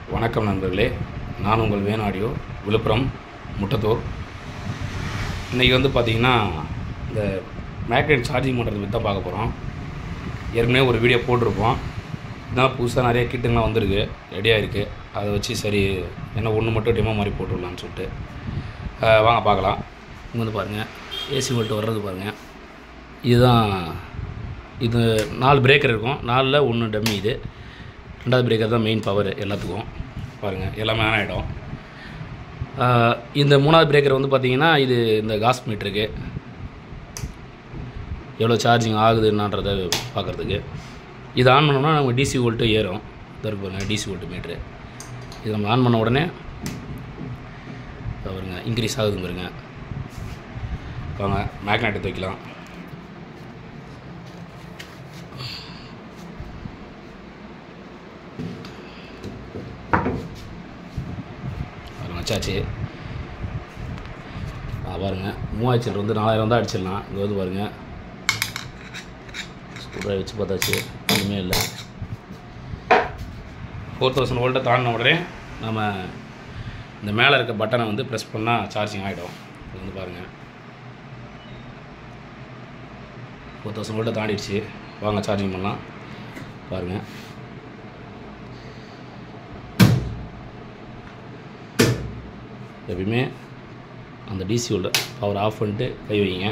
வணக்கம் நண்பர்களே, நான் உங்கள் வேன் ஆடியோ, விழுப்புரம் முட்டத்தூர். இன்றைக்கி வந்து பார்த்திங்கன்னா இந்த மேக்னெட் சார்ஜிங் பண்ணுறது பற்றி தான் பார்க்க போகிறோம். ஏற்கனவே ஒரு வீடியோ போட்டிருப்போம். இதனால் புதுசாக நிறைய கிட்டுங்களாம் வந்திருக்கு, ரெடியாக இருக்குது. அதை வச்சு சரி என்ன ஒன்று மட்டும் டெமோ மாதிரி போட்டுடலான்னு சொல்லிட்டு வாங்க பார்க்கலாம். இங்கே வந்து பாருங்கள், ஏசி வோல்ட் வர்றது பாருங்கள். இது 4 பிரேக்கர் இருக்கும். 4ல் 1 டம்மி. இது 2வது பிரேக்கர் தான் மெயின் பவர் எல்லாத்துக்கும். பாருங்கள், எல்லாமே ஆன் ஆகிடும். இந்த 3வது பிரேக்கர் வந்து பார்த்திங்கன்னா இது இந்த காஸ் மீட்டருக்கு எவ்வளோ சார்ஜிங் ஆகுதுன்னான்றதை பார்க்குறதுக்கு. இது ஆன் பண்ணோம்னா நம்ம டிசி வோல்ட்டு ஏறும். இதற்கு பாருங்கள், டிசி வோல்ட்டு மீட்ரு. இது நம்ம ஆன் பண்ண உடனே பாருங்க இன்க்ரீஸ் ஆகுது பாருங்க. வாங்க மேக்னெட்டை வைக்கலாம். வச்சாச்சு. பாருங்கள், 3000 வந்து 4000 தான் அடிச்சிடலாம். இங்கே வந்து பாருங்கள், ஸ்கூட்டரை வச்சு பார்த்தாச்சு, ஒன்றுமே இல்லை. 4000 வோல்ட்டை தாண்டின உடனே நம்ம இந்த மேலே இருக்க பட்டனை வந்து ப்ரெஸ் பண்ணால் சார்ஜிங் ஆகிடும். இது வந்து பாருங்கள், 4000 வோல்ட்டை தாண்டிடுச்சு. வாங்க சார்ஜிங் பண்ணலாம். பாருங்கள், எப்பயுமே அந்த டிசி வோல்ட் பவர் ஆஃப் பண்ணிட்டு கை வைங்க.